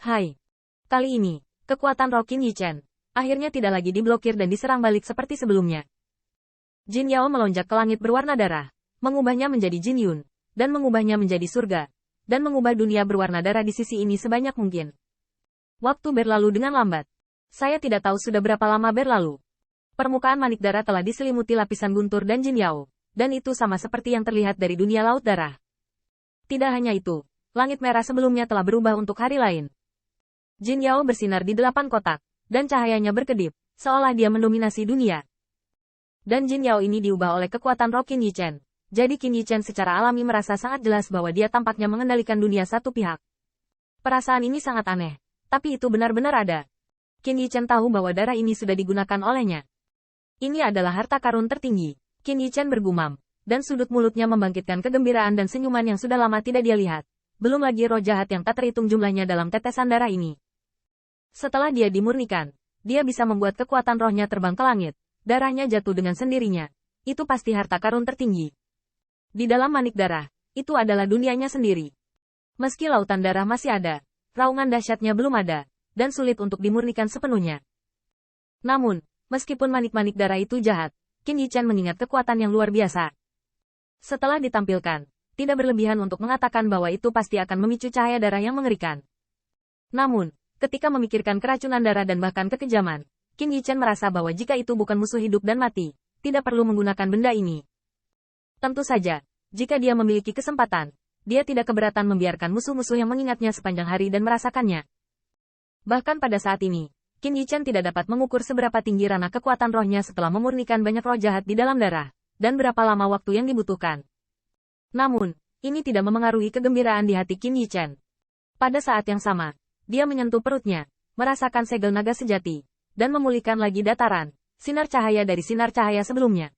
Hai. Kali ini, kekuatan roh Qin Yichen akhirnya tidak lagi diblokir dan diserang balik seperti sebelumnya. Jin Yao melonjak ke langit berwarna darah, mengubahnya menjadi Jin Yun, dan mengubahnya menjadi surga, dan mengubah dunia berwarna darah di sisi ini sebanyak mungkin. Waktu berlalu dengan lambat. Saya tidak tahu sudah berapa lama berlalu. Permukaan manik darah telah diselimuti lapisan guntur dan Jin Yao, dan itu sama seperti yang terlihat dari dunia laut darah. Tidak hanya itu, langit merah sebelumnya telah berubah untuk hari lain. Jin Yao bersinar di 8 kotak, dan cahayanya berkedip, seolah dia mendominasi dunia. Dan Jin Yao ini diubah oleh kekuatan roh Qin Yichen. Jadi Qin Yichen secara alami merasa sangat jelas bahwa dia tampaknya mengendalikan dunia satu pihak. Perasaan ini sangat aneh, tapi itu benar-benar ada. Qin Yichen tahu bahwa darah ini sudah digunakan olehnya. Ini adalah harta karun tertinggi, Qin Yichen bergumam, dan sudut mulutnya membangkitkan kegembiraan dan senyuman yang sudah lama tidak dia lihat. Belum lagi roh jahat yang tak terhitung jumlahnya dalam tetesan darah ini. Setelah dia dimurnikan, dia bisa membuat kekuatan rohnya terbang ke langit, darahnya jatuh dengan sendirinya. Itu pasti harta karun tertinggi. Di dalam manik darah, itu adalah dunianya sendiri. Meski lautan darah masih ada, raungan dahsyatnya belum ada, dan sulit untuk dimurnikan sepenuhnya. Namun, meskipun manik-manik darah itu jahat, Qin Yichen mengingat kekuatan yang luar biasa. Setelah ditampilkan, tidak berlebihan untuk mengatakan bahwa itu pasti akan memicu cahaya darah yang mengerikan. Namun, ketika memikirkan keracunan darah dan bahkan kekejaman, Qin Yichen merasa bahwa jika itu bukan musuh hidup dan mati, tidak perlu menggunakan benda ini. Tentu saja, jika dia memiliki kesempatan, dia tidak keberatan membiarkan musuh-musuh yang mengingatnya sepanjang hari dan merasakannya. Bahkan pada saat ini, Qin Yichen tidak dapat mengukur seberapa tinggi ranah kekuatan rohnya setelah memurnikan banyak roh jahat di dalam darah, dan berapa lama waktu yang dibutuhkan. Namun, ini tidak memengaruhi kegembiraan di hati Qin Yichen. Pada saat yang sama, dia menyentuh perutnya, merasakan segel naga sejati, dan memulihkan lagi dataran, sinar cahaya dari sinar cahaya sebelumnya.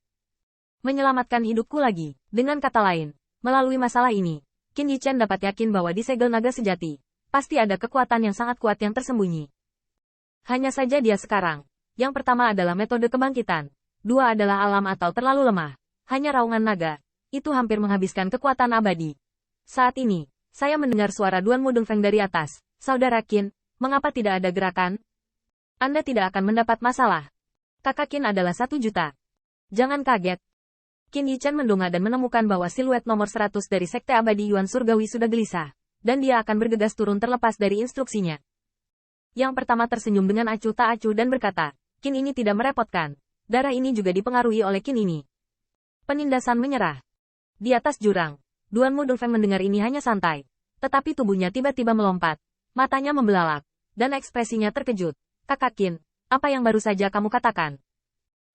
Menyelamatkan hidupku lagi. Dengan kata lain, melalui masalah ini, Qin Yichen dapat yakin bahwa di segel naga sejati, pasti ada kekuatan yang sangat kuat yang tersembunyi. Hanya saja dia sekarang, yang pertama adalah metode kebangkitan, dua adalah alam atau terlalu lemah, hanya raungan naga, itu hampir menghabiskan kekuatan abadi. Saat ini, saya mendengar suara Duan Mudeng Feng dari atas. Saudara Qin, mengapa tidak ada gerakan? Anda tidak akan mendapat masalah. Kakak Qin adalah 1 juta. Jangan kaget. Qin Yichen mendongak dan menemukan bahwa siluet nomor 100 dari Sekte Abadi Yuan Surgawi sudah gelisah, dan dia akan bergegas turun terlepas dari instruksinya. Yang pertama tersenyum dengan acuh tak acuh dan berkata, Qin ini tidak merepotkan. Darah ini juga dipengaruhi oleh Qin ini. Penindasan menyerah. Di atas jurang, Duan Mudeng Feng mendengar ini hanya santai, tetapi tubuhnya tiba-tiba melompat. Matanya membelalak, dan ekspresinya terkejut. Kakak Qin, apa yang baru saja kamu katakan?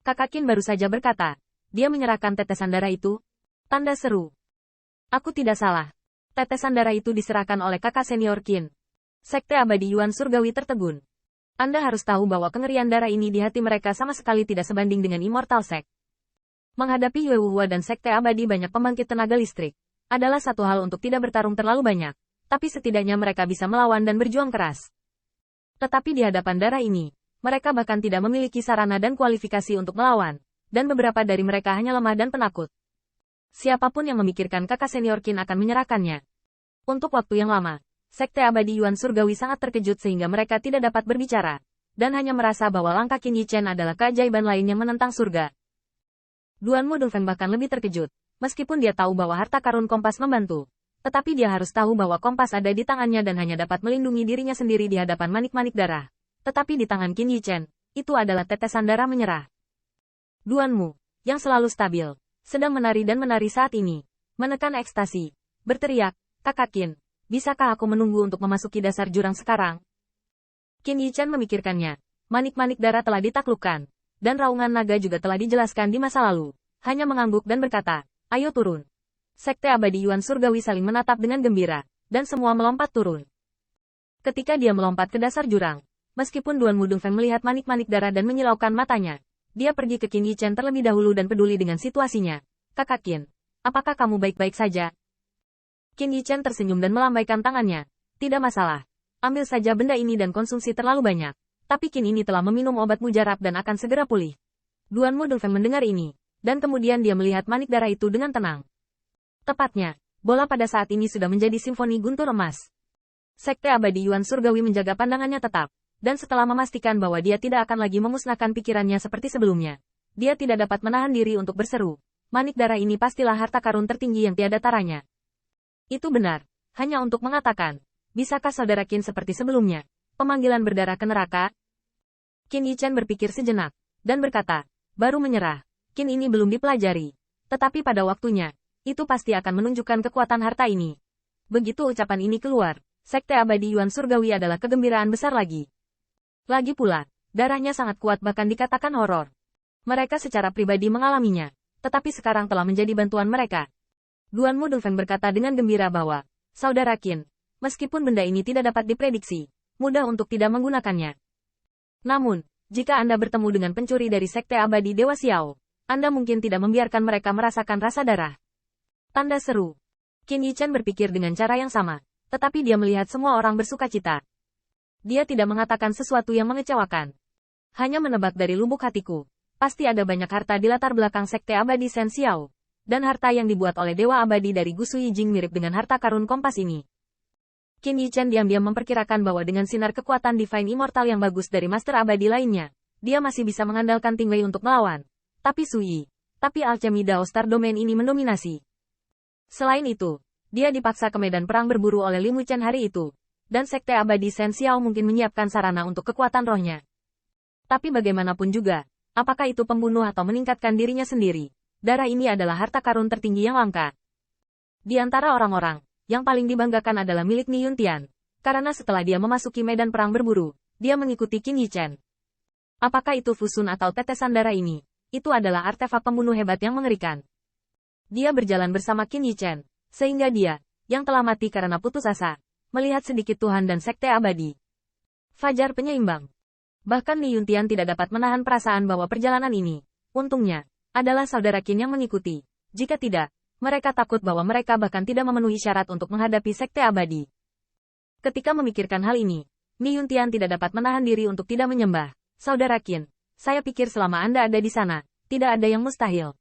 Kakak Qin baru saja berkata, dia menyerahkan tetesan darah itu. Tanda seru. Aku tidak salah. Tetesan darah itu diserahkan oleh kakak senior Qin. Sekte Abadi Yuan Surgawi tertegun. Anda harus tahu bahwa kengerian darah ini di hati mereka sama sekali tidak sebanding dengan Immortal Sect. Menghadapi Yue Wuhua dan Sekte Abadi banyak pembangkit tenaga listrik, adalah satu hal untuk tidak bertarung terlalu banyak. Tapi setidaknya mereka bisa melawan dan berjuang keras. Tetapi di hadapan darah ini, mereka bahkan tidak memiliki sarana dan kualifikasi untuk melawan, dan beberapa dari mereka hanya lemah dan penakut. Siapapun yang memikirkan kakak senior Qin akan menyerahkannya. Untuk waktu yang lama, Sekte Abadi Yuan Surgawi sangat terkejut sehingga mereka tidak dapat berbicara, dan hanya merasa bahwa langkah Qin Yichen adalah keajaiban lain yang menentang surga. Duan Mudeng Feng bahkan lebih terkejut, meskipun dia tahu bahwa harta karun kompas membantu. Tetapi dia harus tahu bahwa kompas ada di tangannya dan hanya dapat melindungi dirinya sendiri di hadapan manik-manik darah. Tetapi di tangan Qin Yichen, itu adalah tetesan darah menyerah. Duanmu, yang selalu stabil, sedang menari dan menari saat ini. Menekan ekstasi. Berteriak, Kakak Qin, bisakah aku menunggu untuk memasuki dasar jurang sekarang? Qin Yichen memikirkannya. Manik-manik darah telah ditaklukkan. Dan raungan naga juga telah dijelaskan di masa lalu. Hanya mengangguk dan berkata, ayo turun. Sekte Abadi Yuan Surgawi saling menatap dengan gembira, dan semua melompat turun. Ketika dia melompat ke dasar jurang, meskipun Duan Mudeng Feng melihat manik-manik darah dan menyilaukan matanya, dia pergi ke Qin Yichen terlebih dahulu dan peduli dengan situasinya. Kakak Qin, apakah kamu baik-baik saja? Qin Yichen tersenyum dan melambaikan tangannya. Tidak masalah. Ambil saja benda ini dan konsumsi terlalu banyak. Tapi Qin ini telah meminum obat mujarab dan akan segera pulih. Duan Mudeng Feng mendengar ini, dan kemudian dia melihat manik darah itu dengan tenang. Tepatnya, bola pada saat ini sudah menjadi simfoni guntur emas. Sekte Abadi Yuan Surgawi menjaga pandangannya tetap, dan setelah memastikan bahwa dia tidak akan lagi memusnahkan pikirannya seperti sebelumnya, dia tidak dapat menahan diri untuk berseru, manik darah ini pastilah harta karun tertinggi yang tiada taranya. Itu benar, hanya untuk mengatakan, bisakah saudara Qin seperti sebelumnya, pemanggilan berdarah ke neraka? Qin Yichen berpikir sejenak, dan berkata, baru menyerah, Qin ini belum dipelajari, tetapi pada waktunya, itu pasti akan menunjukkan kekuatan harta ini. Begitu ucapan ini keluar, Sekte Abadi Yuan Surgawi adalah kegembiraan besar lagi. Lagi pula, darahnya sangat kuat bahkan dikatakan horor. Mereka secara pribadi mengalaminya, tetapi sekarang telah menjadi bantuan mereka. Guan Mudulfeng berkata dengan gembira bahwa, saudara Qin, meskipun benda ini tidak dapat diprediksi, mudah untuk tidak menggunakannya. Namun, jika Anda bertemu dengan pencuri dari Sekte Abadi Dewa Xiao, Anda mungkin tidak membiarkan mereka merasakan rasa darah. Tanda seru. Qin Yichen berpikir dengan cara yang sama. Tetapi dia melihat semua orang bersuka cita. Dia tidak mengatakan sesuatu yang mengecewakan. Hanya menebak dari lubuk hatiku. Pasti ada banyak harta di latar belakang Sekte Abadi Shen Xiao. Dan harta yang dibuat oleh Dewa Abadi dari Gusu Yijing mirip dengan harta karun kompas ini. Qin Yichen diam-diam memperkirakan bahwa dengan sinar kekuatan Divine Immortal yang bagus dari Master Abadi lainnya, dia masih bisa mengandalkan Ting Wei untuk melawan. Tapi alchemy Dao Star Domain ini mendominasi. Selain itu, dia dipaksa ke medan perang berburu oleh Lim Wuchen hari itu, dan Sekte Abadi Shen Xiao mungkin menyiapkan sarana untuk kekuatan rohnya. Tapi bagaimanapun juga, apakah itu pembunuh atau meningkatkan dirinya sendiri, darah ini adalah harta karun tertinggi yang langka. Di antara orang-orang, yang paling dibanggakan adalah milik Ni Yuntian, karena setelah dia memasuki medan perang berburu, dia mengikuti Qin Yichen. Apakah itu fusun atau tetesan darah ini? Itu adalah artefak pembunuh hebat yang mengerikan. Dia berjalan bersama Qin Yichen. Sehingga dia, yang telah mati karena putus asa, melihat sedikit Tuhan dan Sekte Abadi. Fajar penyeimbang. Bahkan Ni Yuntian tidak dapat menahan perasaan bahwa perjalanan ini, untungnya, adalah saudara Qin yang mengikuti. Jika tidak, mereka takut bahwa mereka bahkan tidak memenuhi syarat untuk menghadapi Sekte Abadi. Ketika memikirkan hal ini, Ni Yuntian tidak dapat menahan diri untuk tidak menyembah. Saudara Qin, saya pikir selama Anda ada di sana, tidak ada yang mustahil.